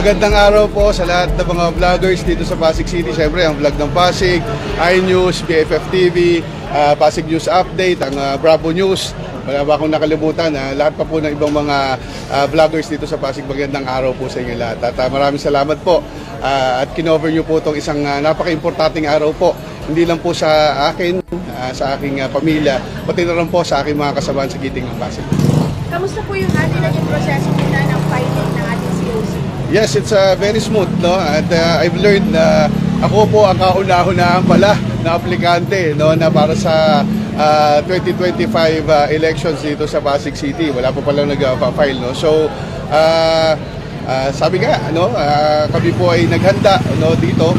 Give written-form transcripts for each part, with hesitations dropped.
Magandang araw po sa lahat ng mga vloggers dito sa Pasig City. Siyempre, ang vlog ng Pasig, iNews, BFF TV, Pasig News Update, ang Bravo News. Wala ba akong nakalimutan, lahat pa po ng ibang mga vloggers dito sa Pasig. Magandang araw po sa inyo lahat. At maraming salamat po at kinover nyo po itong isang napaka-importanting araw po. Hindi lang po sa akin, sa aking pamilya, pati na rin po sa aking mga kasamahan sa Giting ng Pasig. Kamusta po yung ating naging proseso muna ng filing ng ating COC? Yes, it's very smooth, no? And I've learned na ako po ang kauna-unahan pala na aplikante, no, na para sa 2025 elections dito sa Pasig City. Wala po palang nag-file, no? So, sabi nga, no, kami po ay naghanda, no, dito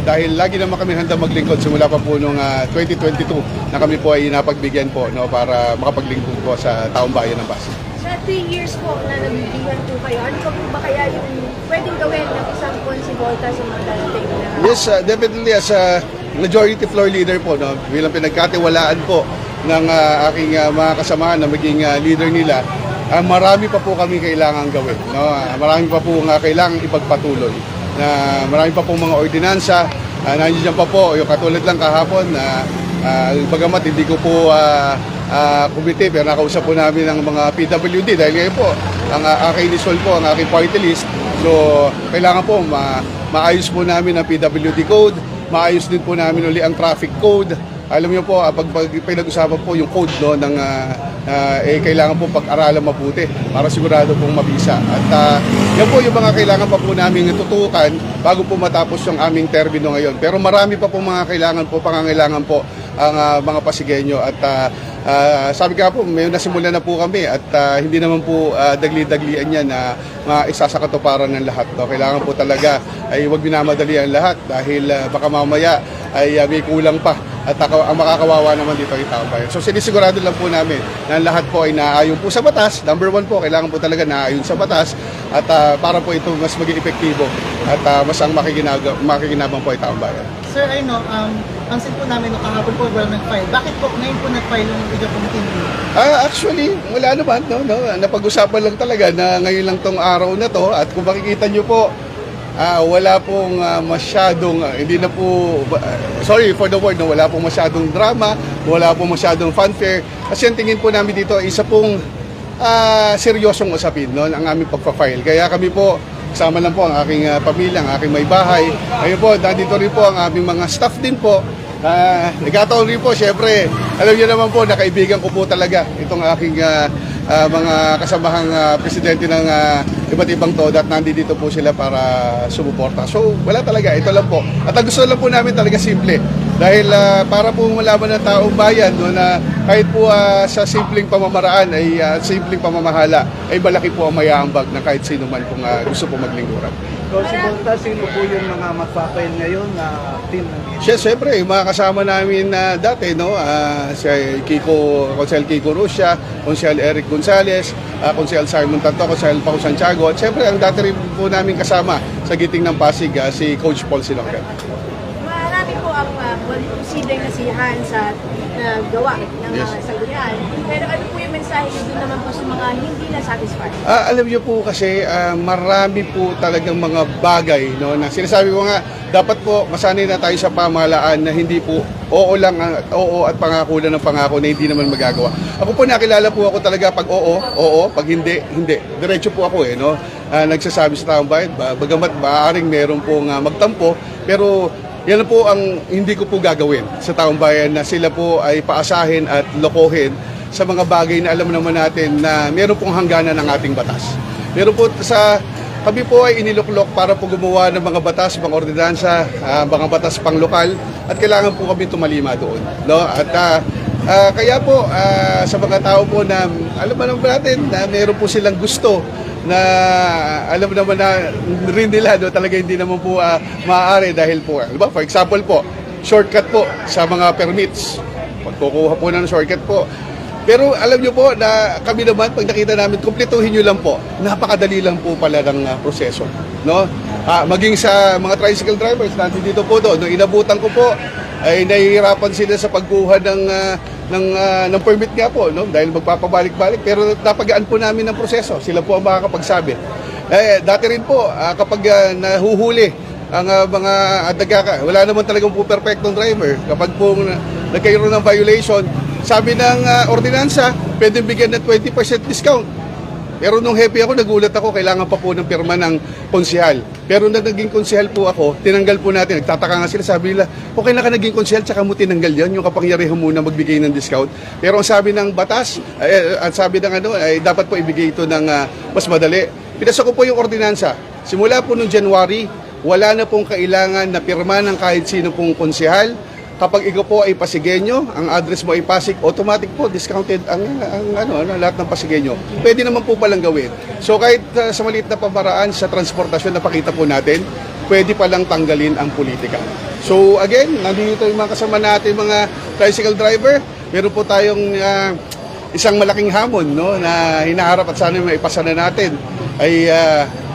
dahil lagi naman kami handa maglingkod simula pa po nung 2022 na kami po ay napagbigyan po, no, para makapaglingkod po sa taong bayan ng Pasig. Sa 3 years po na nabibigyan po kayo, ano pa po ba kaya yung pwedeng gawin ng isang konsibolta sa mga darating na? Yes, definitely as a majority floor leader po, no, bilang pinagkatiwalaan po ng aking mga kasamahan na maging leader nila, marami pa po kami kailangan gawin, no? Marami pa po kailangan ipagpatuloy. Na marami pa po mga ordinansa, nandiyan pa po, yung katulad lang kahapon na bagamat hindi ko po kumite, pero nakausap po namin ng mga PWD dahil ngayon po ang aking inisol po, ang aking party list. So kailangan po maayos po namin ang PWD code, maayos din po namin uli ang traffic code. Alam niyo po, pag pinag-usapan po yung code, no, ng kailangan po pag-aralan mabuti para sigurado pong mabisa. At yan po yung mga kailangan pa po namin tutukan bago po matapos yung aming termino ngayon. Pero marami pa po mga pangangailangan po ang mga Pasigueño. At sabi ka po, may nasimulan na po kami at hindi naman po dagli-daglian yan na isa sa katuparan ng lahat. No? Kailangan po talaga ay huwag minamadali ang lahat dahil baka mamaya ay may kulang pa. At ang makakawawa naman dito ay taong bayan. So sinisigurado lang po namin na lahat po ay naayon po sa batas. Number one po, kailangan po talaga naayon sa batas at para po ito mas maging epektibo at mas ang makikinabang po ay taong bayan. Sir, I know, ang sin po namin nung kahapon po wala nag-file. Bakit po ngayon po nag-file yung iga pong team? Actually, wala naman. No? Napag-usapan lang talaga na ngayon lang tong araw na to at kung makikita nyo po, wala pong masyadong, hindi na po, sorry for the word, no, wala pong masyadong drama, wala pong masyadong fanfare. Kasi ang tingin po namin dito, isa pong seryosong usapin, no, ang aming pagpa-file. Kaya kami po, kasama lang po ang aking pamilya, ang aking may bahay. Ayun po, nandito rin po ang aming mga staff din po. Nagkataon rin po, syempre, alam niyo naman po, nakaibigan ko po talaga itong aking mga kasamahang presidente ng iba't ibang toda at nandito po sila para sumuporta. So, wala talaga. Ito lang po. At ang gusto lang po namin talaga simple. Dahil para po malaman ng taong bayan, no, na kahit po sa simpleng pamamaraan, ay simpleng pamamahala, ay malaki po ang mayahambag na kahit sino man pong gusto po maglingkuran. Konsibolta, sino po yung mga magpapail ngayon na team ng Siyempre, yung mga kasama namin dati, no, si Konsel Kiko Rusya, Konsel Eric Gonzales, Konsel Simon Tanto, Konsel Pao Santiago, at siyempre, ang dati rin po namin kasama sa Giting ng Pasig, si Coach Paul Silongan. Marami po ang posibleng nasiyahan sa gawa ng mga sanggunian. Pero ano po yung mensahe nyo doon naman po sa mga hindi na satisfied? Alam niyo po kasi marami po talagang mga bagay, no, na sinasabi ko nga, dapat po masanay na tayo sa pamahalaan na hindi po oo lang, oo at pangako lang ng pangako na hindi naman magagawa. Ako po nakilala po ako talaga pag oo, pag hindi, hindi. Diretso po ako no. Nagsasabi sa taong bayan, bagamat maaaring meron pong magtampo, pero yan po ang hindi ko po gagawin sa taong bayan na sila po ay paasahin at lokohin sa mga bagay na alam naman natin na meron pong hangganan ng ating batas. Meron po kami po ay iniluklok para po gumawa ng mga batas, mga ordinansa, mga batas pang lokal at kailangan po kami tumalima doon. No? At kaya po sa mga tao po na alam naman natin na meron po silang gusto na alam naman na rin nila, no, talaga hindi naman po maaari dahil po, diba? For example po, shortcut po sa mga permits. Pagkukuha po ng shortcut po. Pero alam nyo po na kami naman, pag nakita namin, kumpletuhin nyo lang po. Napakadali lang po pala ng proseso. No? Maging sa mga tricycle drivers, nandito po doon, nung inabutan ko po, ay nahihirapan sila sa pagkuha ng permit nga po, no? Dahil magpapabalik-balik, pero napagaan po namin ng proseso. Sila po ang makakapagsabi. Dati rin po, kapag nahuhuli ang mga wala naman talagang po perfectong driver. Kapag po nagkaroon ng violation, sabi ng ordinansa, pwedeng bigyan ng 20% discount. Pero nung happy ako, nagulat ako, kailangan pa po ng pirma ng konsehal. Pero nung naging konsehal po ako, tinanggal po natin. Nagtataka nga sila, sabi nila, okay na ka naging konsehal, tsaka mo tinanggal yan, yung kapangyarihan muna magbigay ng discount. Pero ang sabi ng batas, ang sabi ng ay dapat po ibigay ito ng mas madali. Pinasa ko po yung ordinansa. Simula po noong January, wala na pong kailangan na pirma ng kahit sino pong konsehal. Kapag ikaw po ay Pasigueño, ang address mo ay Pasig, automatic po discounted ang lahat ng Pasigueño. Pwede naman po palang gawin. So kahit sa maliit na pamaraan sa transportasyon na pakita po natin, pwede palang tanggalin ang politika. So again, nandito yung mga kasama natin, mga tricycle driver. Meron po tayong isang malaking hamon, no, na hinaharap at sana maipasa na natin. Ay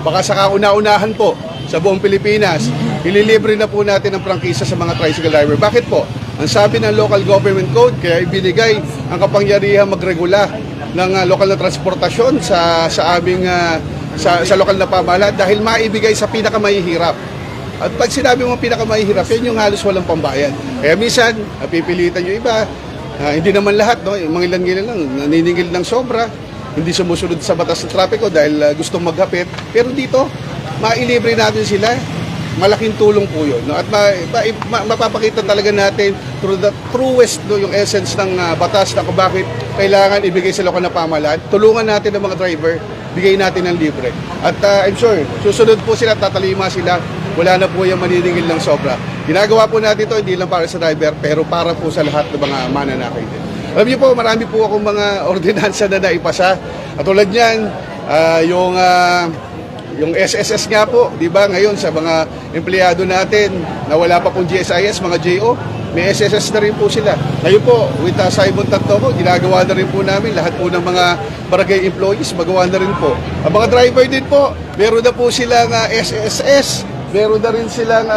baka sa kauna-unahan po sa buong Pilipinas, ililibre na po natin ang prangkisa sa mga tricycle driver. Bakit po? Ang sabi ng Local Government Code, kaya ibinigay ang kapangyarihan magregula ng lokal na transportasyon sa aming sa lokal na pamahalaan dahil maibigay sa pinakamahihirap. At pag sinabi mo pinakamahihirap, yun yung halos walang pambayad. Kaya minsan, napipilitan yung iba, hindi naman lahat, no? Mga ilan-ilan lang, naniningil ng sobra, hindi sumusunod sa batas ng trapiko dahil gustong maghapit. Pero dito, mailibre natin sila, malaking tulong po yun. No? At mapapakita talaga natin through the truest, no, yung essence ng batas na kung bakit kailangan ibigay sa lokal na pamahalaan. Tulungan natin ang mga driver, bigay natin ng libre. At I'm sure, susunod po sila, tatalima sila, wala na po yung maniningil ng sobra. Ginagawa po natin ito, hindi lang para sa driver, pero para po sa lahat ng mga mananakay din. Alam niyo po, marami po akong mga ordinansa na naipasa. At tulad niyan, yung SSS nga po, di ba, ngayon sa mga empleyado natin na wala pa pong GSIS, mga JO, may SSS na rin po sila. Ngayon po, with Simon Tantoco, ginagawa na rin po namin, lahat po ng mga barangay employees, magawa na rin po. Ang mga driver din po, meron na po silang SSS, meron na rin silang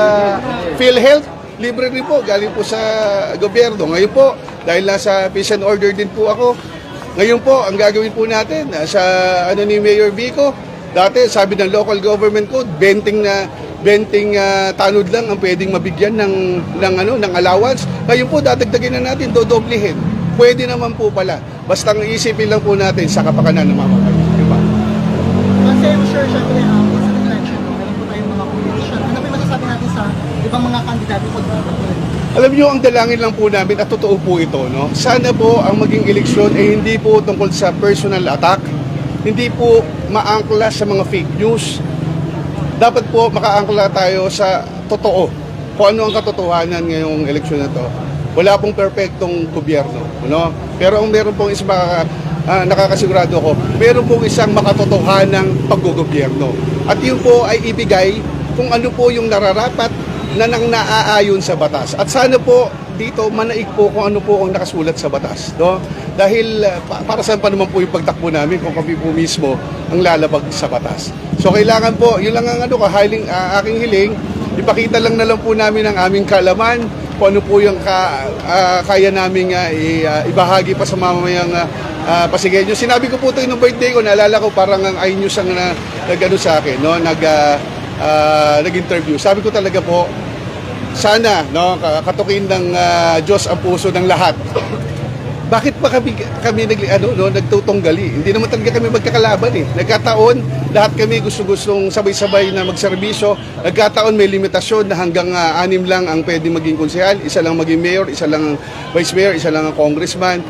PhilHealth, libre rin po, galing po sa gobyerno. Ngayon po, dahil nasa peace and order din po ako, ngayon po, ang gagawin po natin, sa ni Mayor Vico, dati, sabi ng Local Government Code, 20 tanod lang ang pwedeng mabigyan ng allowance. Ngayon po, dadagdagin na natin, dodoblihin. Pwede naman po pala. Basta ang isipin lang po natin sa kapakanan ng mamamayan. Diba? Kasi I'm sure, syempre, sa election, meron po tayong mga competition. Ano ba yung masasabi natin sa ibang mga kandidato po? Alam niyo, ang dalangin lang po namin at totoo po ito, no? Sana po ang maging eleksyon ay hindi po tungkol sa personal attack, hindi po maangkla sa mga fake news. Dapat po makaangkla tayo sa totoo. Kung ano ang katotohanan ngayong eleksyon na to. Wala pong perfectong gobyerno, no? Pero ang meron pong isang nakakasigurado ko, meron pong isang makatotohanang paggogobyerno. At yun po ay ibigay kung ano po yung nararapat na nang naaayon sa batas. At sana po dito manaig po kung ano po ang nakasulat sa batas, no? Dahil para saan pa naman po yung pagtakbo namin kung kami po mismo ang lalabag sa batas. So kailangan po, yun lang ang aking hiling, ipakita lang na lang po namin ang aming kalaman, kung ano po yung kaya naming ibahagi pa sa mamamayang Pasigueño. Sinabi ko po ito yung birthday ko, naalala ko parang ang iNews ang nag-ano sa akin, no? Nag-interview. Sabi ko talaga po, sana, no, katukin ng Diyos ang puso ng lahat. Bakit pa kami nagtutunggali? Hindi naman talaga kami magkakalaban eh. Nagkataon, lahat kami gusto-gustong sabay-sabay na magserbisyo. Nagkataon may limitasyon na hanggang 6 lang ang pwede maging konsehal, isa lang maging mayor, isa lang vice mayor, isa lang ang congressman.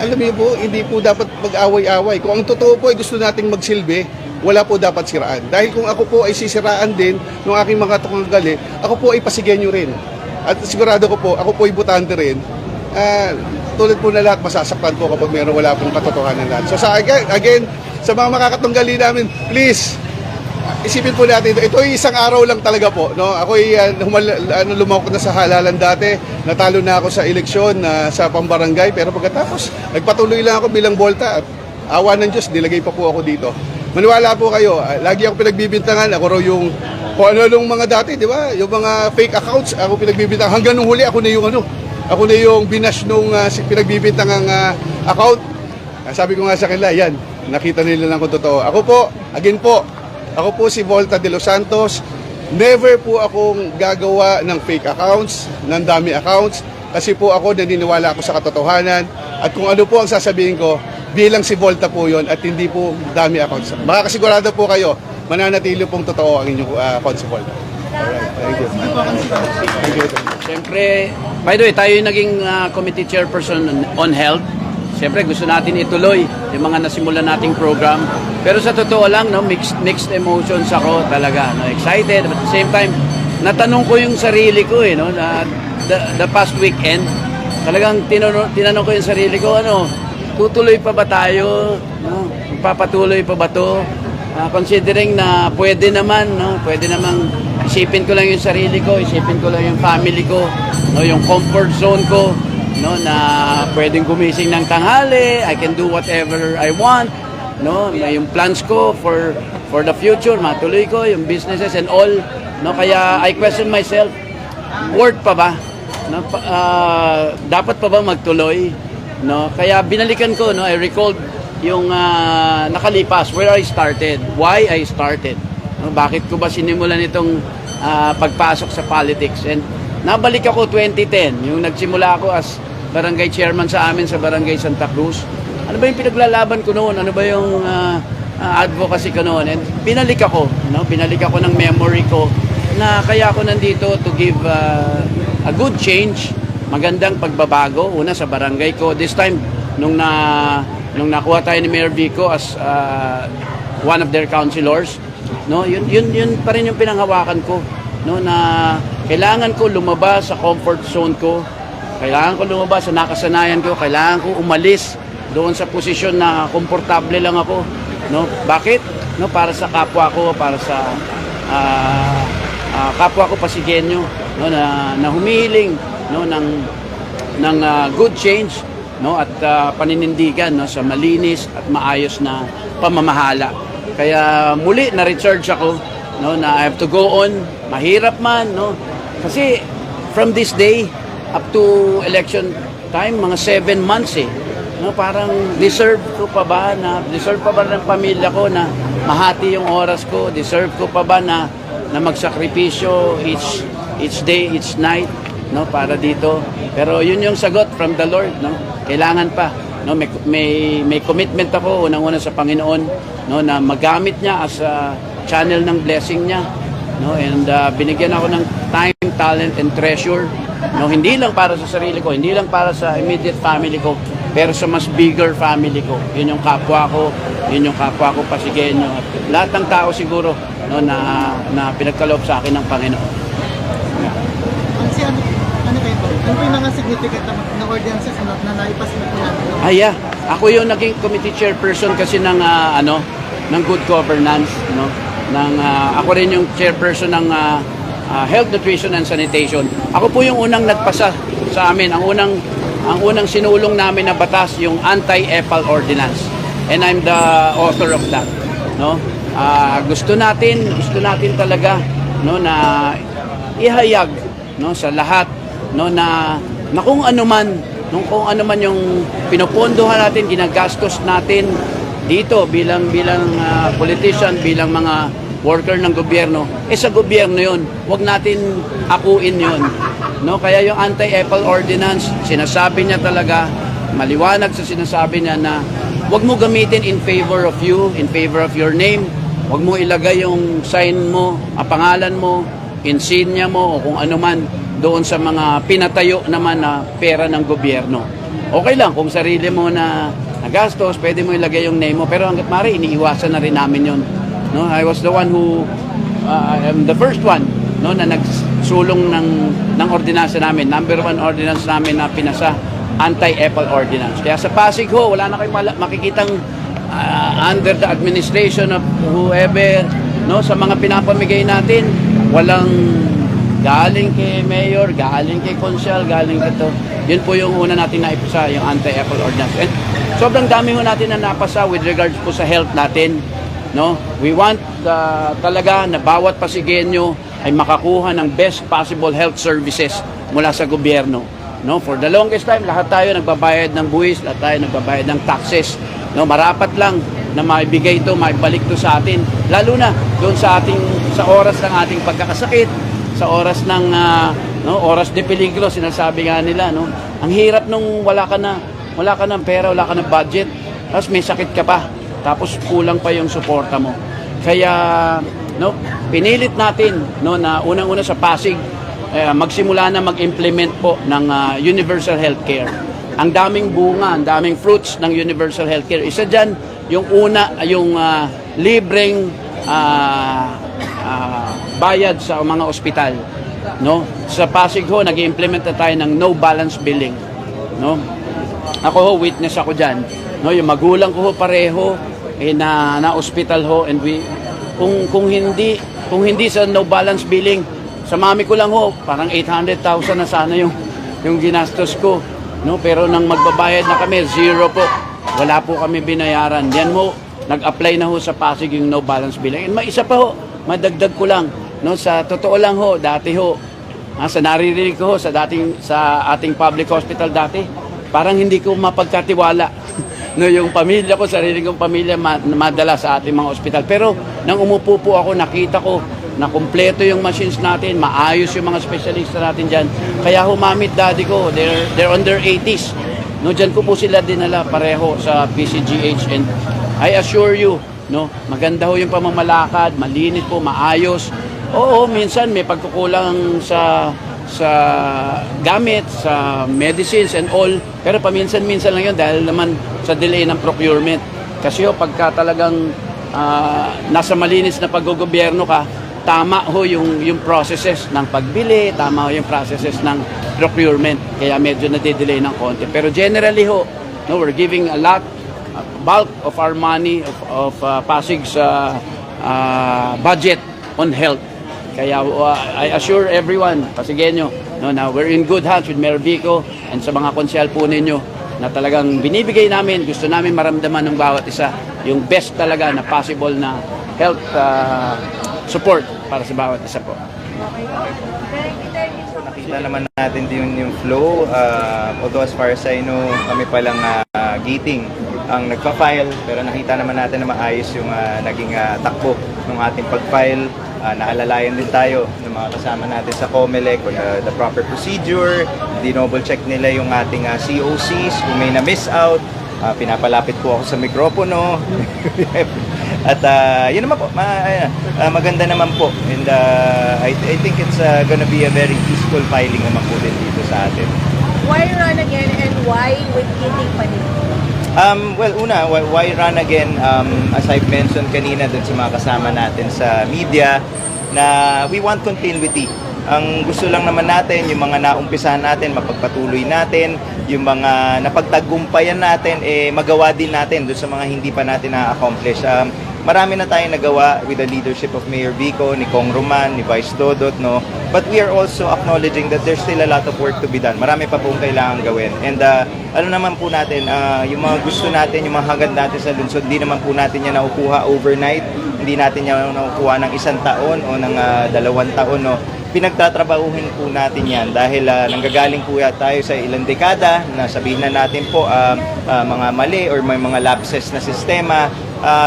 Alam niyo po, hindi po dapat mag-away-away. Kung ang totoo po ay gusto nating magsilbi, wala po dapat siraan. Dahil kung ako po ay sisiraan din ng aking mga tunggali, ako po ay Pasigueño rin. At sigurado ko po, ako po ay butante rin. Tulad po na lahat, masasaktan po kapag wala pong katotohanan lahat. So again, sa mga makakatunggali namin, please, isipin po natin, ito ay isang araw lang talaga po. No? Ako ay lumawak na sa halalan dati, natalo na ako sa eleksyon sa pambarangay, pero pagkatapos, nagpatuloy lang ako bilang bolta at awa ng Diyos, nilagay pa po ako dito. Maniwala po kayo, lagi ako pinagbibintangan, ako raw yung kung ano mga dati, di ba? Yung mga fake accounts, ako pinagbibintangan. Hanggang nung huli, ako na yung binash nung pinagbibintangang account. Sabi ko nga sa kanila, yan, nakita nila lang kung totoo. Ako po si Volta de los Santos. Never po akong gagawa ng fake accounts, ng dummy accounts, kasi po ako naniniwala ako sa katotohanan at kung ano po ang sasabihin ko, bilang si Volta po yon at hindi po dummy accounts. Makakasigurado po kayo, mananatili pong totoo ang inyong account si Volta. Alright, thank you. Thank you. Siyempre, by the way, tayo yung naging committee chairperson on health. Siyempre, gusto natin ituloy yung mga nasimulan nating program. Pero sa totoo lang, no, mixed emotions ako talaga. No, excited, but at the same time, natanong ko yung sarili ko, no, na the past weekend. Talagang tinanong ko yung sarili ko, ano, tutuloy pa ba tayo? No? Papatuloy pa ba to? Considering na pwede naman, no, pwede namang isipin ko lang yung sarili ko, isipin ko lang yung family ko, no, yung comfort zone ko, no, na pwedeng gumising ng tanghali, I can do whatever I want, no, yung plans ko for the future, matuloy ko yung businesses and all, no, kaya I question myself, worth pa ba, no, dapat pa ba magtuloy, no, kaya binalikan ko, no, I recalled yung nakalipas, where I started, why I started, no, bakit ko ba sinimulan itong pagpasok sa politics, and nabalik ako 2010, yung nagsimula ako as barangay chairman sa amin sa barangay Santa Cruz. Ano ba yung pinaglalaban ko noon? Ano ba yung advocacy ko noon? And binalik ako, no? Binalik ako ng memory ko na kaya ako nandito to give a good change, magandang pagbabago. Una sa barangay ko. This time, nung nakuha tayo ni Mayor Vico as one of their councilors, no? Yun pa rin yung pinanghawakan ko, no, na kailangan ko lumabas sa comfort zone ko, kailangan ko lumabas sa nakasanayan ko, kailangan ko umalis doon sa posisyon na komportable lang ako, no? Bakit? No, para sa kapwa ko, para sa kapwa ko Pasigueño, no, na humihiling, no, ng good change, no, at paninindigan, no, sa malinis at maayos na pamamahala. Kaya muli na recharge ako, no, na I have to go on, mahirap man, no, kasi from this day up to election time, mga 7 months no, parang deserve ko pa ba ng pamilya ko na mahati yung oras ko, deserve ko pa ba na magsakripisyo each day, each night, no, para dito. Pero yun yung sagot from the Lord, no, kailangan pa, no, may commitment ako unang-una sa Panginoon, no, na magamit niya as a channel ng blessing niya, no, and binigyan ako ng time, talent and treasure, no, hindi lang para sa sarili ko, hindi lang para sa immediate family ko, pero sa mas bigger family ko. Yun yung kapwa ko, yun yung kapwa ko Pasigueño, at lahat ng tao siguro, no, na pinagkaloob sa akin ng Panginoon. Kasi ano kayo po? Ano po yung mga significant na ordinances na naipas na po natin? Yeah. Ako yung naging committee chairperson kasi ng ng good governance, no. Ako rin yung chairperson ng Health, Nutrition and Sanitation. Ako po yung unang nagpasa sa amin, ang unang sinulong namin na batas, yung anti-EPAL ordinance. And I'm the author of that, no. Gusto natin talaga, no, na ihayag, no, sa lahat, no, na kung ano man yung pinupondohan natin, ginagastos natin dito bilang politician, bilang mga worker ng gobyerno, sa gobyerno yun, wag natin akuin yun, no. Kaya yung anti-EPAL ordinance, sinasabi niya talaga, maliwanag sa sinasabi niya na wag mo gamitin in favor of you, in favor of your name. Wag mo ilagay yung sign mo, pangalan mo, insignia mo, o kung ano man doon sa mga pinatayo naman na pera ng gobyerno. Okay lang kung sarili mo na nagastos, pwede mo ilagay yung name mo, pero hangga't maaari iniiwasan na rin namin yun. No, I was the one who am the first one, no, na nagsulong ng ordinansa namin. Number 1 ordinance namin na pinasa, anti-EPAL ordinance. Kaya sa Pasig ho, wala na kayong makikitang under the administration of whoever, no, sa mga pinapamigay natin, walang galing kay mayor, galing kay konsyal, galing ito. Yun po yung una natin na ipasa, yung anti-EPAL ordinance. And sobrang dami ho natin na napasa with regards po sa health natin, no. We want talaga na bawat Pasigueño ay makakuha ng best possible health services mula sa gobyerno, no. For the longest time, lahat tayo nagbabayad ng buwis, lahat tayo nagbabayad ng taxes, no, marapat lang na maibigay ito, maibalik ito sa atin. Lalo na doon sa oras ng ating pagkakasakit, sa oras ng oras de peligro, sinasabi nga nila, no. Ang hirap nung wala ka ng pera, wala ka ng budget, tapos may sakit ka pa, tapos kulang pa yung suporta mo. Kaya no, pinilit natin, no, na unang-una sa Pasig magsimula na mag-implement po ng universal healthcare. Ang daming bunga, ang daming fruits ng universal healthcare. Isa dyan, yung una, yung libreng bayad sa mga ospital. No? Sa Pasig ho, nag-implement na tayo ng no balance billing. No? Ako ho, witness ako dyan. No? Yung magulang ko ho pareho, na ospital ho, and kung hindi sa no balance billing, sa mami ko lang ho, parang 800,000 na sana yung ginastos ko. No? Pero nang magbabayad na kami, zero po. Wala po kami binayaran. Yan ho, nag-apply na ho sa Pasig yung no balance billing. And may isa pa ho, madagdag ko lang. No? Sa totoo lang ho, dati ho, sa naririnig ko ho, sa ating public hospital dati, parang hindi ko mapagkatiwala. No, yung pamilya ko, sarili kong pamilya, madala sa ating mga ospital. Pero nang umupo po ako, nakita ko na kumpleto yung machines natin, maayos yung mga specialista natin dyan. Kaya humamit daddy ko, they're on their 80s. No, dyan ko po sila dinala pareho sa PCGH, and I assure you, no, maganda ho yung pamamalakad, malinis po, maayos. Oo, minsan may pagkukulang sa gamit, sa medicines and all, pero paminsan-minsan lang yun dahil naman sa delay ng procurement. Kasi ho, pagka talagang nasa malinis na paggogobyerno ka, tama ho yung processes ng pagbili, tama ho yung processes ng procurement, kaya medyo nade-delay ng konti. Pero generally ho, no, we're giving a lot, bulk of our money, of Pasig's budget on health. Kaya I assure everyone, Pasigueño, no, na we're in good hands with Mayor Vico and sa mga konsyal po ninyo na talagang binibigay namin, gusto namin maramdaman ng bawat isa yung best talaga na possible na health support para sa bawat isa po. Nakita naman natin din yung flow. Although as far as I know, kami palang gating ang nagpa-file, pero nakita naman natin na maayos yung naging takbo ng ating pag-file. Naalalayan din tayo ng mga kasama natin sa COMELEC on the proper procedure. Dinoble check nila yung ating COCs kung may na-miss out. Pinapalapit po ako sa mikropono. At yun naman po, maganda naman po. And I think it's gonna be a very peaceful filing naman po din dito sa atin. Why run again and why with Giting pa rin? Well, una, why run again? As I've mentioned kanina dun sa mga kasama natin sa media, na we want continuity. Ang gusto lang naman natin, yung mga naumpisahan natin, mapagpatuloy natin, yung mga napagtagumpayan natin, magawa din natin doon sa mga hindi pa natin na-accomplish. Marami na tayong nagawa with the leadership of Mayor Vico, ni Kong Roman, ni Vice Dodot, no? But we are also acknowledging that there's still a lot of work to be done. Marami pa pong kailangan gawin. And ano naman po natin, yung mga gusto natin, yung mga hagad natin sa lungsod, hindi naman po natin yan nakukuha overnight. Hindi natin yan nakukuha ng 1 taon o ng 2 taon, no? Pinagtatrabahuhin po natin yan dahil nanggagaling po tayo sa ilang dekada na sabihin na natin po mga mali or may mga lapses na sistema.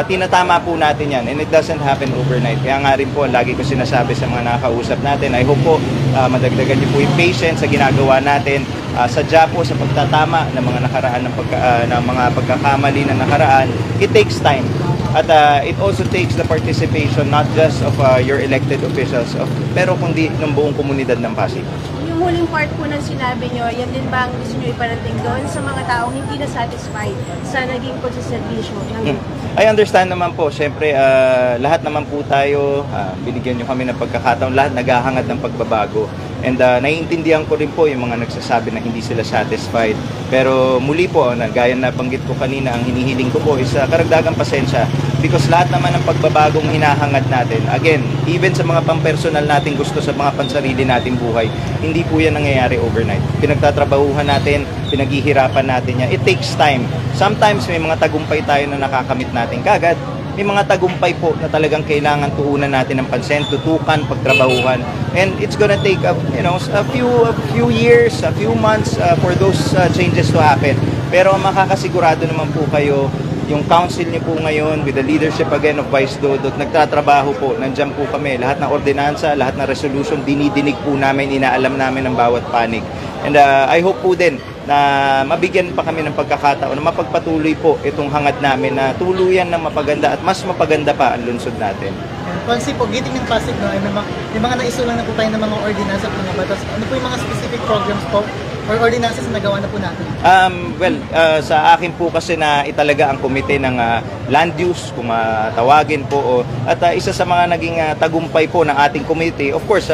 Tinatama po natin yan, and it doesn't happen overnight. Kaya nga rin po, lagi ko sinasabi sa mga nakakausap natin, I hope po madagdagan niyo po yung patience sa ginagawa natin. Sadya po sa pagtatama ng mga nakaraan ng mga pagkakamali na nakaraan. It takes time. At it also takes the participation not just of your elected officials, pero kundi ng buong komunidad ng Pasig. Yung huling part po ng sinabi nyo, yan din ba ang gusto nyo iparating doon sa mga taong hindi na satisfied sa naging pagsaservisyo? I understand naman po, syempre lahat naman po tayo, binigyan nyo kami ng pagkakataon, lahat naghahangad ng pagbabago. And naiintindihan ko rin po yung mga nagsasabi na hindi sila satisfied. Pero muli po, gaya na banggit ko kanina, ang hinihiling ko po is karagdagang pasensya. Because lahat naman ng pagbabagong hinahangad natin, again, even sa mga pampersonal nating gusto sa mga pansarili nating buhay, hindi po yan nangyayari overnight. Pinagtatrabahuhan natin, pinaghihirapan natin yan. It takes time. Sometimes may mga tagumpay tayo na nakakamit natin kagad. May mga tagumpay po na talagang kailangan tuunan natin ng pansin, tutukan, pagtrabahuhan. And it's gonna take a few years, a few months for those changes to happen. Pero makakasigurado naman po kayo, yung council niyo po ngayon with the leadership again of Vice Dodot, nagtatrabaho po, nandyan po kami, lahat ng ordinansa, lahat ng resolution, dinidinig po namin, inaalam namin ang bawat panig. And I hope po din na mabigyan pa kami ng pagkakataon na mapagpatuloy po itong hangad namin na tuluyan na mapaganda at mas mapaganda pa ang lungsod natin. Konsi po, Giting ng Pasig, no, may mga naisulang na po tayo ng mga ordinansa at mga batas. Ano po yung mga specific programs po or ordinances na nagawa na po natin? Sa akin po kasi na italaga ang komite ng land use, kung tawagin po. At isa sa mga naging tagumpay po ng ating committee, of course,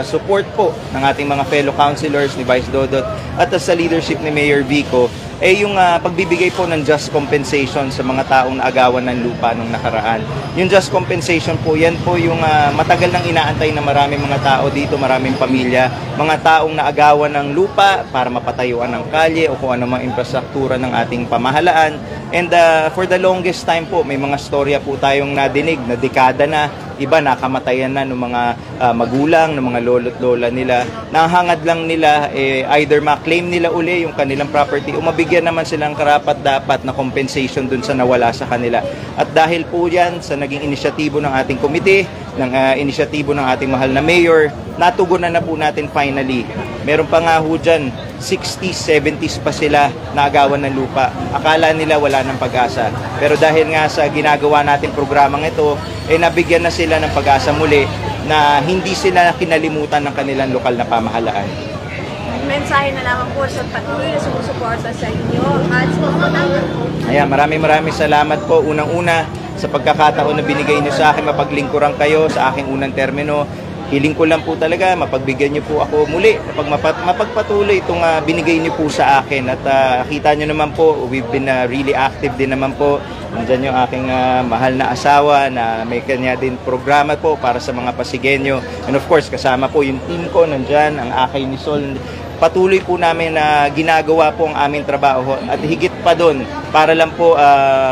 support po ng ating mga fellow councilors ni Vice Dodot at sa leadership ni Mayor Vico, yung pagbibigay po ng just compensation sa mga taong naagawan ng lupa nung nakaraan. Yung just compensation po, yan po yung matagal nang inaantay na maraming mga tao dito, maraming pamilya, mga taong naagawan ng lupa para mapatayuan ng kalye o kung ano mang infrastruktura ng ating pamahalaan. And for the longest time po, may mga storya po tayong nadinig na dekada na, iba nakamatayan na ng mga magulang, ng mga lolo't lola nila. Nahangad lang nila either ma-claim nila uli yung kanilang property o mabigyan naman silang karapat-dapat na compensation dun sa nawala sa kanila. At dahil po yan sa naging inisyatibo ng ating komite, ng inisyatibo ng ating mahal na mayor, natugunan na po natin finally. Meron pa nga ho dyan, 60s, 70s pa sila naagawan ng lupa. Akala nila wala ng pag-asa. Pero dahil nga sa ginagawa nating programang ito, nabigyan na sila ng pag-asa muli na hindi sila kinalimutan ng kanilang lokal na pamahalaan. Mensahe na lamang po sa patuloy na sumusuporta sa inyo at sa mga matanggal po. Ayan, maraming salamat po. Unang-una sa pagkakataon na binigay niyo sa akin, mapaglingkuran kayo sa aking unang termino. Hiling ko lang po talaga, mapagbigyan niyo po ako muli, mapagpatuloy itong binigay niyo po sa akin. At kita niyo naman po, we've been really active din naman po. Nandiyan yung aking mahal na asawa na may kanya din programa po para sa mga Pasigueño. And of course, kasama po yung team ko, nandiyan, ang Akay ni Sol. Patuloy po namin na ginagawa po ang aming trabaho at higit pa doon para lang po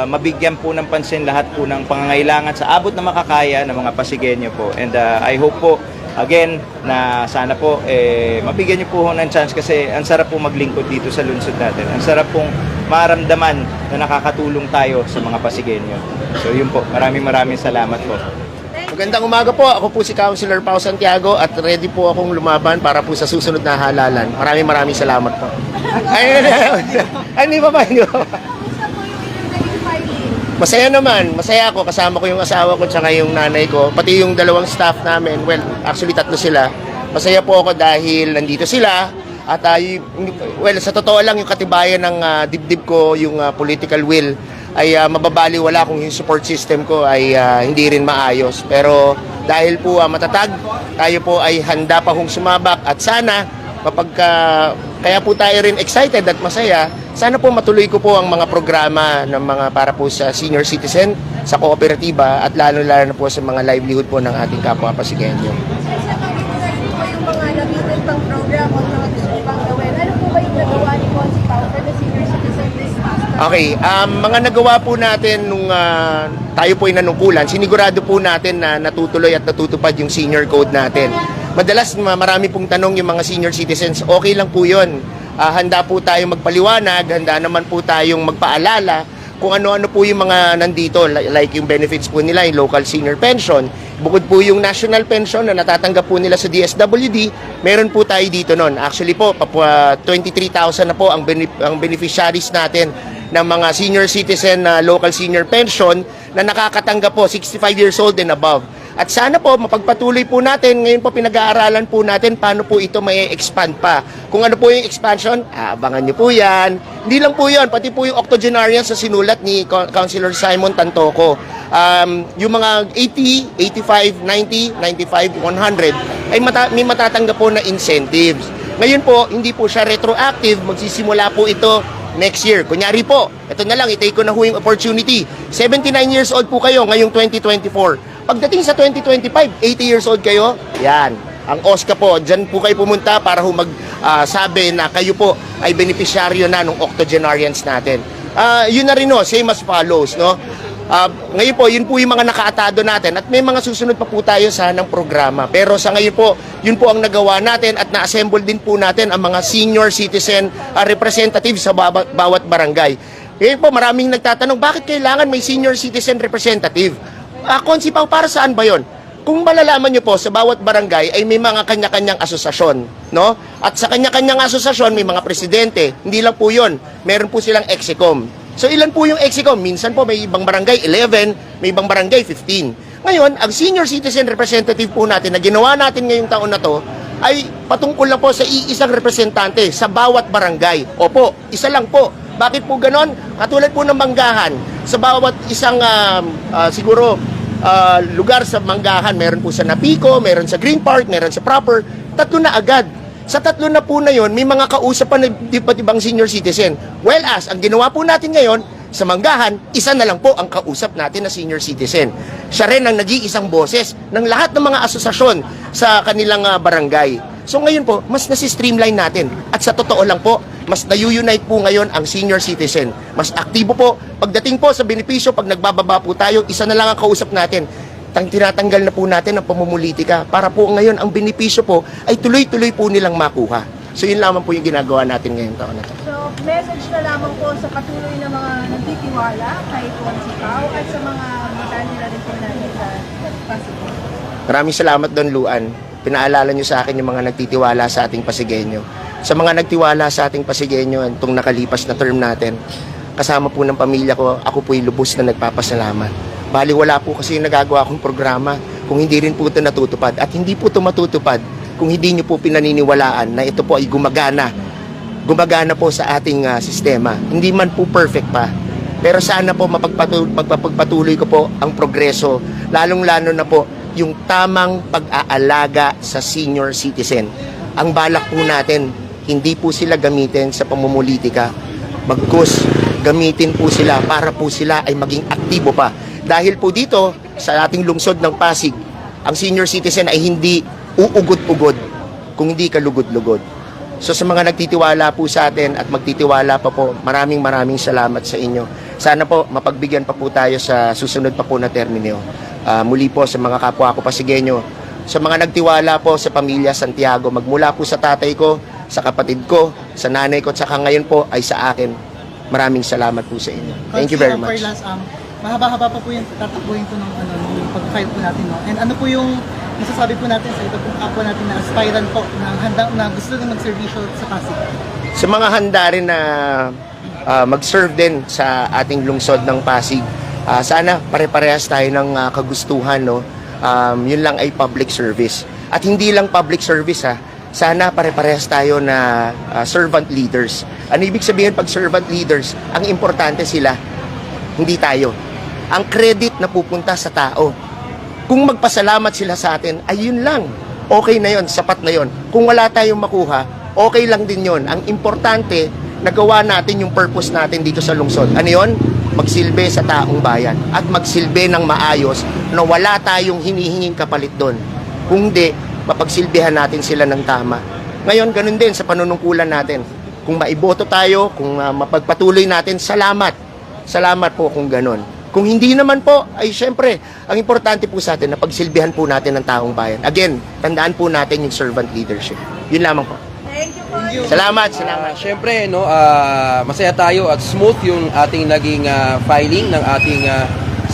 mabigyan po ng pansin lahat po ng pangangailangan sa abot na makakaya ng mga Pasigueño po. And I hope po again na sana po mabigyan niyo po ng chance kasi ang sarap po maglingkod dito sa lungsod natin. Ang sarap pong maramdaman na nakakatulong tayo sa mga Pasigueño. So yun po, maraming salamat po. Magandang umaga po. Ako po si Councilor Pao Santiago at ready po akong lumaban para po sa susunod na halalan. Maraming salamat po. Hindi pa ba yun? Kamusta po yung naging filing? Masaya naman. Masaya ako. Kasama ko yung asawa ko at yung nanay ko. Pati yung dalawang staff namin. Well, actually tatlo sila. Masaya po ako dahil nandito sila. At well, sa totoo lang yung katibayan ng dibdib ko, yung political will, ay mababaliwala kung yung support system ko ay hindi rin maayos. Pero dahil po matatag, tayo po ay handa pa hong sumabak at sana kaya po tayo rin excited at masaya, sana po matuloy ko po ang mga programa ng mga para po sa senior citizen, sa kooperatiba at lalo-lalo na po sa mga livelihood po ng ating kapwa Pasigueño. Sa pag-ibigay po yung mga nabitin pang program o mga gusto pang gawin, ano po ba yung nagawa ni Consi Pao for the senior citizen this past? Okay, mga nagawa po natin nung tayo po ay nanungkulan, sinigurado po natin na natutuloy at natutupad yung senior code natin. Madalas marami pong tanong yung mga senior citizens, okay lang po yun. Handa po tayong magpaliwanag, handa naman po tayong magpaalala kung ano-ano po yung mga nandito, like yung benefits po nila, yung local senior pension. Bukod po yung national pension na natatanggap po nila sa DSWD, meron po tayo dito nun. Actually po, 23,000 na po ang beneficiaries natin ng mga senior citizen na local senior pension na nakakatanggap po 65 years old and above. At sana po mapagpatuloy po natin, ngayon po pinag-aaralan po natin paano po ito may expand pa. Kung ano po yung expansion, abangan niyo po yan. Hindi lang po yun, pati po yung octogenarians sa sinulat ni Councilor Simon Tantoco. Yung mga 80, 85, 90, 95, 100 ay may matatanggap po na incentives. Ngayon po, hindi po siya retroactive, magsisimula po ito next year. Kunyari po, ito na lang, i-take ko na ho yung opportunity. 79 years old po kayo ngayong 2024. Pagdating sa 2025, 80 years old kayo, yan. Ang OSCA po, dyan po kayo pumunta para ho magsabi na kayo po ay beneficiaryo na ng octogenarians natin. Yun na rin no, same as follows, no? Ngayon po, yun po yung mga nakaatado natin at may mga susunod pa po tayo sanang programa. Pero sa ngayon po, yun po ang nagawa natin at na-assemble din po natin ang mga senior citizen representatives sa bawat barangay. Ngayon po, maraming nagtatanong, bakit kailangan may senior citizen representative? Konsipaw, para saan ba yon? Kung malalaman nyo po, sa bawat barangay ay may mga kanya-kanyang asosasyon, no? At sa kanya-kanyang asosasyon, may mga presidente. Hindi lang po yon. Meron po silang execom. So, ilan po yung execom? Minsan po, may ibang barangay 11, may ibang barangay 15. Ngayon, ang senior citizen representative po natin na ginawa natin ngayong taon na to, ay patungkol lang po sa iisang representante sa bawat barangay. Opo, isa lang po. Bakit po ganon? Katulad po ng Manggahan, sa bawat isang lugar sa Manggahan, meron po sa Napico, meron sa Green Park, meron sa Proper, 3 na agad. Sa 3 na po na yon, may mga kausap pa na iba't ibang senior citizen. Well as, ang ginawa po natin ngayon, sa Manggahan, isa na lang po ang kausap natin na senior citizen. Siya rin ang nag-iisang boses ng lahat ng mga asosasyon sa kanilang barangay. So ngayon po, mas nasi-streamline natin. At sa totoo lang po, mas na-unite po ngayon ang senior citizen. Mas aktibo po. Pagdating po sa benepisyo, pag nagbababa po tayo, isa na lang ang kausap natin. Tinatanggal na po natin ang pamumulitika para po ngayon ang benepisyo po ay tuloy-tuloy po nilang makuha. So yun lamang po yung ginagawa natin ngayong taon na ito. So, message na lamang po sa patuloy na mga nagtitiwala kay Consipaw at sa mga matali na rin po natin sa Pasig. Maraming salamat Don Luan. Pinaalala nyo sa akin yung mga nagtitiwala sa ating Pasigueño. Sa mga nagtiwala sa ating Pasigueño, itong nakalipas na term natin, kasama po ng pamilya ko, ako po'y lubos na nagpapasalamat. Bali wala po kasi yung nagagawa akong programa kung hindi rin po ito natutupad. At hindi po ito matutupad kung hindi nyo po pinaniniwalaan na ito po ay gumagana. Gumagana po sa ating sistema. Hindi man po perfect pa. Pero sana po mapagpatuloy ko po ang progreso, lalong-lalo na po yung tamang pag-aalaga sa senior citizen. Ang balak po natin, hindi po sila gamitin sa pamumulitika. Bagkus, gamitin po sila para po sila ay maging aktibo pa. Dahil po dito, sa ating lungsod ng Pasig, ang senior citizen ay hindi uugod-ugod kung hindi kalugod-lugod. So sa mga nagtitiwala po sa atin at magtitiwala pa po, maraming salamat sa inyo. Sana po mapagbigyan pa po tayo sa susunod pa po na termino. Muli po sa mga kapwa ko Pasigueño, sa mga nagtiwala po sa pamilya Santiago, magmula po sa tatay ko, sa kapatid ko, sa nanay ko, at saka ngayon po ay sa akin. Maraming salamat po sa inyo. Thank you very much. Mahaba-haba pa po yung tatakbuhin po ng pag-file po natin. No? And ano po yung masasabi po natin sa iba pong kapwa natin na aspirant po na handa na gusto na mag-servisyo sa Pasig? Sa mga handa rin na mag-serve din sa ating lungsod ng Pasig, sana pare-parehas tayo ng kagustuhan, no? Yun lang ay public service. At hindi lang public service, sana pare-parehas tayo na servant leaders. Ano ibig sabihin pag servant leaders? Ang importante sila, hindi tayo. Ang credit na pupunta sa tao. Kung magpasalamat sila sa atin, ay yun lang. Okay na yun, sapat na yun. Kung wala tayong makuha, okay lang din yun. Ang importante, nagawa natin yung purpose natin dito sa lungsod. Ano yun? Magsilbi sa taong bayan. At magsilbi ng maayos na wala tayong hinihinging kapalit doon. Kung hindi, mapagsilbihan natin sila ng tama. Ngayon, ganun din sa panunungkulan natin. Kung maiboto tayo, kung mapagpatuloy natin, salamat. Salamat po kung ganun. Kung hindi naman po, ay syempre, ang importante po sa atin na pagsilbihan po natin ng taong bayan. Again, tandaan po natin yung servant leadership. Yun lamang po. Thank you po. Salamat. Siyempre, no, masaya tayo at smooth yung ating naging filing ng ating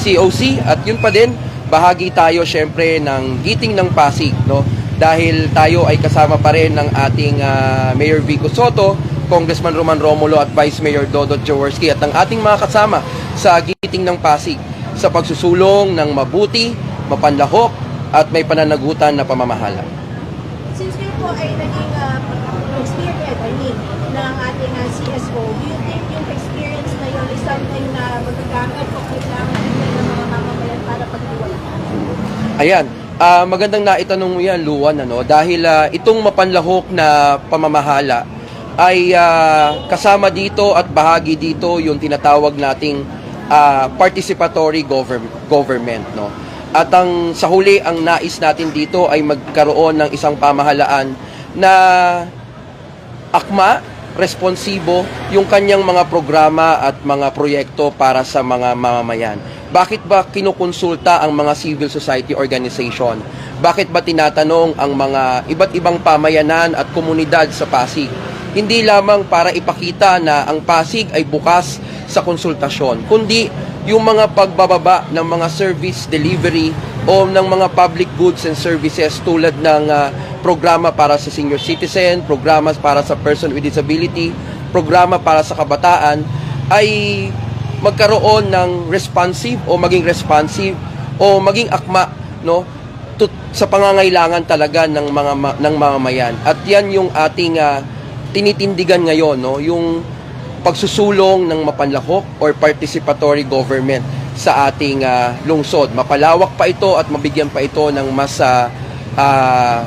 COC. At yun pa din, bahagi tayo siyempre ng Giting ng Pasig. No? Dahil tayo ay kasama pa rin ng ating Mayor Vico Soto, Congressman Roman Romulo at Vice Mayor Dodot Jaworski at ng ating mga kasama sa Giting ng Pasig sa pagsusulong ng mabuti, mapanlahok at may pananagutan na pamamahala. Since kayo po ay naging experience, ng ating CSO, do you think yung experience na yun is something na magagamit o kailangan ng mga mamamayan para pagdiwalaan? Ayan, magandang naitanong mo yan, Luan, ano? Dahil itong mapanlahok na pamamahala ay kasama dito at bahagi dito yung tinatawag nating participatory government, no? At ang sa huli ang nais natin dito ay magkaroon ng isang pamahalaan na akma, responsibo yung kanyang mga programa at mga proyekto para sa mga mamamayan. Bakit ba kinukonsulta ang mga civil society organization? Bakit ba tinatanong ang mga iba't ibang pamayanan at komunidad sa Pasig? Hindi lamang para ipakita na ang Pasig ay bukas sa konsultasyon, kundi yung mga pagbababa ng mga service delivery o ng mga public goods and services tulad ng programa para sa senior citizen, programa para sa person with disability, programa para sa kabataan, ay magkaroon ng responsive o maging responsive o maging akma, no, sa pangangailangan talaga ng ng mamamayan. At yan yung ating tinitindigan ngayon, no, yung pagsusulong ng mapanlahok or participatory government sa ating lungsod. Mapalawak pa ito at mabigyan pa ito ng mas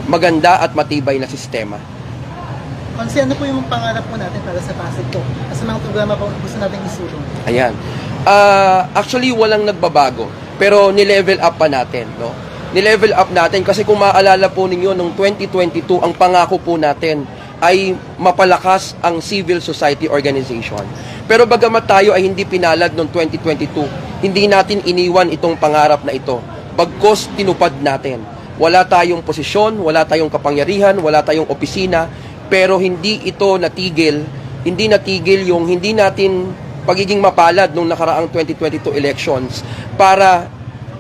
maganda at matibay na sistema. Kasi ano po yung pangarap po natin para sa Pasig po? Kasi mga programa po gusto natin isulong. Ayan. Actually, walang nagbabago. Pero nilevel up pa natin, no? Nilevel up natin kasi kung maaalala po ninyo, noong 2022, ang pangako po natin ay mapalakas ang civil society organization. Pero bagamat tayo ay hindi pinalad noong 2022, hindi natin iniwan itong pangarap na ito. Bagkus tinupad natin. Wala tayong posisyon, wala tayong kapangyarihan, wala tayong opisina, pero hindi ito natigil, hindi natigil yung hindi natin pagiging mapalad nung nakaraang 2022 elections para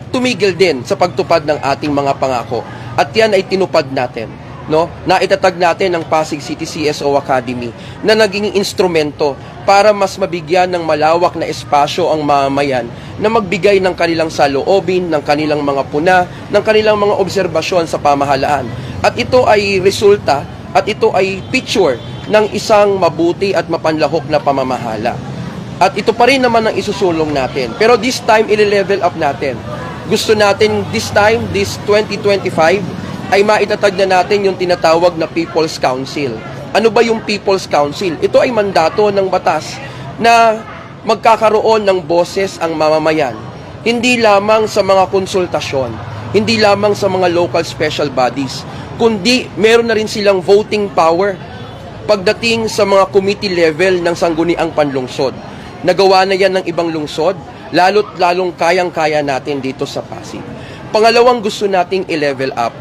tumigil din sa pagtupad ng ating mga pangako. At yan ay tinupad natin, no? Naitatag natin ang Pasig City CSO Academy na naging instrumento para mas mabigyan ng malawak na espasyo ang mamamayan na magbigay ng kanilang saloobin, ng kanilang mga puna, ng kanilang mga obserbasyon sa pamahalaan. At ito ay resulta at ito ay picture ng isang mabuti at mapanlahok na pamamahala. At ito pa rin naman ang isusulong natin. Pero this time, i-level up natin. Gusto natin this time, this 2025, ay maitatag na natin yung tinatawag na People's Council. Ano ba yung People's Council? Ito ay mandato ng batas na magkakaroon ng boses ang mamamayan. Hindi lamang sa mga konsultasyon, hindi lamang sa mga local special bodies, kundi meron na rin silang voting power pagdating sa mga committee level ng sangguniang panlungsod. Nagawa na yan ng ibang lungsod, lalong kayang-kaya natin dito sa Pasig. Pangalawang gusto nating i-level up.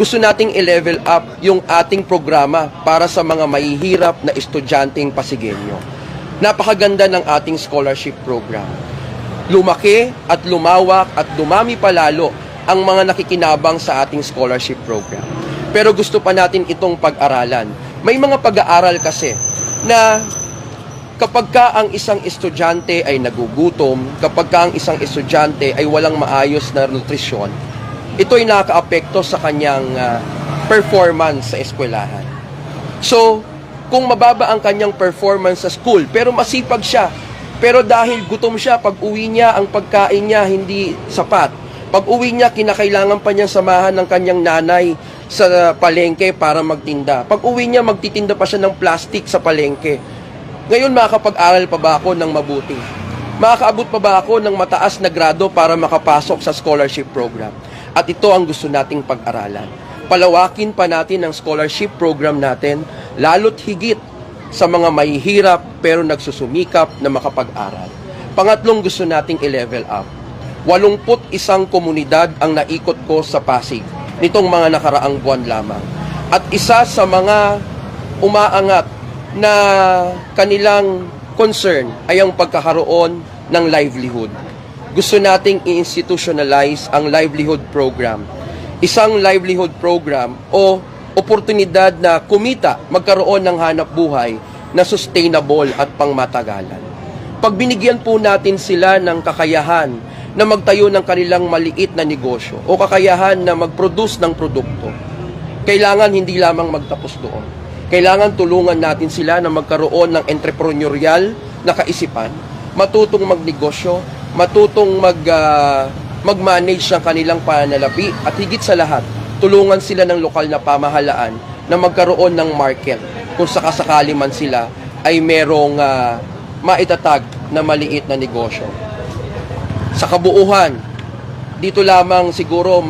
Gusto nating i-level up yung ating programa para sa mga mahihirap na estudyanteng Pasigueño. Napakaganda ng ating scholarship program. Lumaki at lumawak at dumami palalo ang mga nakikinabang sa ating scholarship program. Pero gusto pa natin itong pag-aralan. May mga pag-aaral kasi na kapag ka ang isang estudyante ay nagugutom, kapag ka ang isang estudyante ay walang maayos na nutrisyon, ito ay nakaka-apekto sa kanyang performance sa eskwelahan. So, kung mababa ang kanyang performance sa school, pero masipag siya, pero dahil gutom siya, pag uwi niya, ang pagkain niya hindi sapat. Pag uwi niya, kinakailangan pa niyang samahan ng kanyang nanay sa palengke para magtinda. Pag uwi niya, magtitinda pa siya ng plastic sa palengke. Ngayon, makakapag-aral pa ba ako ng mabuti? Makakaabot pa ba ako ng mataas na grado para makapasok sa scholarship program? At ito ang gusto nating pag-aralan. Palawakin pa natin ang scholarship program natin, lalo't higit sa mga mahihirap pero nagsusumikap na makapag-aral. Pangatlong gusto nating i-level up. 81 komunidad ang naikot ko sa Pasig nitong mga nakaraang buwan lamang. At isa sa mga umaangat na kanilang concern ay ang pagkakaroon ng livelihood. Gusto nating i-institutionalize ang livelihood program. Isang livelihood program o oportunidad na kumita, magkaroon ng hanap buhay na sustainable at pangmatagalan. Pag binigyan po natin sila ng kakayahan na magtayo ng kanilang maliit na negosyo o kakayahan na mag-produce ng produkto, kailangan hindi lamang magtapos doon. Kailangan tulungan natin sila na magkaroon ng entrepreneurial na kaisipan, matutong magnegosyo, matutong mag-manage ng kanilang pananalapi at higit sa lahat, tulungan sila ng lokal na pamahalaan na magkaroon ng market kung sakasakali man sila ay merong maitatag na maliit na negosyo. Sa kabuuhan, dito lamang siguro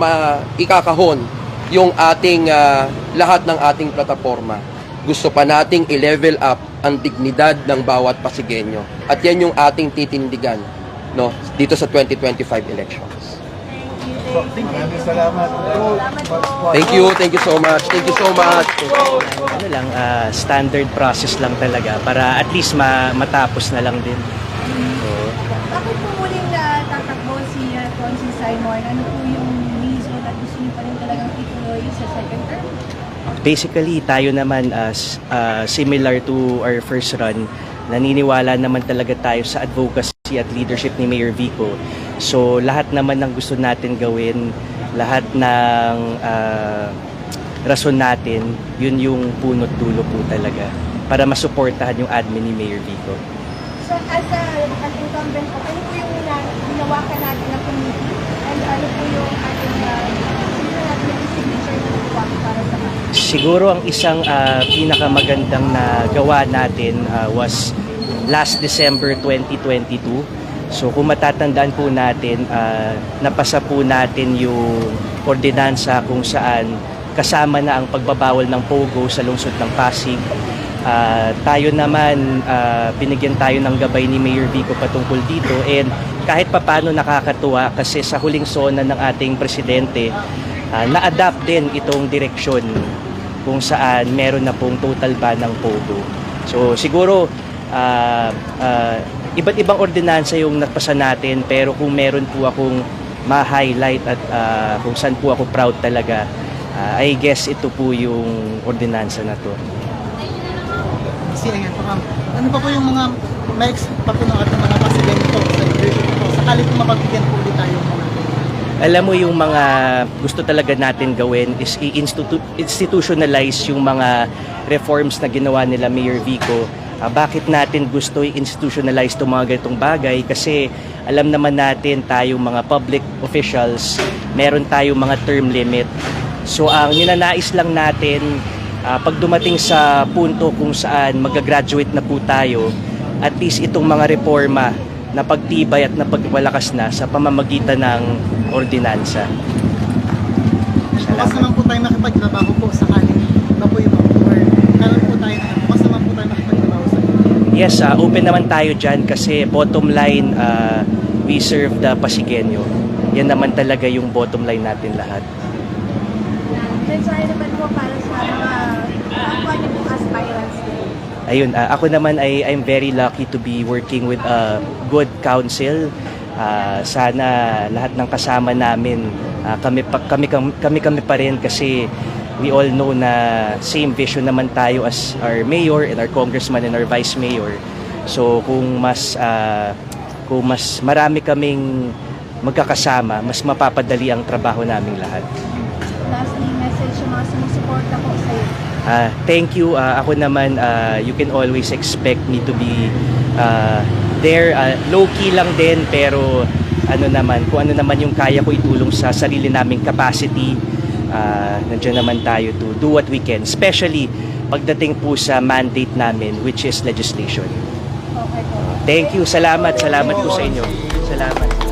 ikakahon yung ating lahat ng ating plataforma. Gusto pa nating i-level up ang dignidad ng bawat Pasigueño. At yan yung ating titindigan, no, dito sa 2025 elections. Maraming salamat. Thank you so much. Thank you so much. Ano lang, standard process lang talaga para at least matapos na lang din. Bakit po muling tatakbo si Consul Simon? Ano po yung reason at gusto niyo pa rin talagang ituloy sa second term? Basically, tayo naman as similar to our first run, naniniwala naman talaga tayo sa advocacy at leadership ni Mayor Vico. So lahat naman ng gusto natin gawin, lahat ng rason natin, yun yung punot dulo po talaga para masuportahan yung admin ni Mayor Vico. So as an incumbent po, ano po yung ginawakan natin na committee? And ano po yung ating sino natin yung signature na nagawa para sa mga? Siguro ang isang pinakamagandang na gawa natin was last December 2022. So kung matatandaan po natin, napasa po natin yung ordinansa kung saan kasama na ang pagbabawal ng POGO sa lungsod ng Pasig. Tayo naman, binigyan tayo ng gabay ni Mayor Vico patungkol dito, and kahit papano nakakatuwa kasi sa huling sona ng ating presidente, na-adapt din itong direksyon kung saan meron na pong total ban ng POGO. So siguro iba't ibang ordinansa yung napasa natin, pero kung meron po akong ma-highlight at kung saan po ako proud talaga, I guess ito po yung ordinansa na to. Kasi ayan po, ma'am. Ano pa po yung mga ma-expect pa po ng ating mga pasigyan ito sa leadership ito? Sakali po mapagbigyan po ulit tayo mga. Alam mo, yung mga gusto talaga natin gawin is institutionalize yung mga reforms na ginawa nila Mayor Vico. Bakit natin gusto i-institutionalize itong mga ganitong bagay? Kasi alam naman natin tayong mga public officials, meron tayong mga term limit. So ang ninanais lang natin, pag dumating sa punto kung saan mag-graduate na po tayo, at least itong mga reforma na pagtibay at napagpalakas na sa pamamagitan ng ordinansa. Bukas naman po tayo makipagtrabaho po sakali na po yung or meron po tayo na bukas naman po tayo makipagtrabaho sa Yes, open naman tayo dyan kasi bottom line, we serve the Pasigueño. Yan naman talaga yung bottom line natin lahat. Mensahe naman po para sa mga kapwa niyo pong aspirants din. Ayun, ako naman I'm very lucky to be working with a good council. Sana lahat ng kasama namin, kami pa rin kasi we all know na same vision naman tayo as our mayor and our congressman and our vice mayor. So kung mas marami kaming magkakasama, mas mapapadali ang trabaho naming lahat. Lastly, message sa mga sumusuporta po sa iyo. Thank you. Ako naman, you can always expect me to be there. Low-key lang din, pero kung ano naman yung kaya ko itulong sa sarili naming capacity, nandiyan naman tayo to do what we can. Especially pagdating po sa mandate namin, which is legislation. Okay po. Thank you. Salamat po sa inyo. Salamat.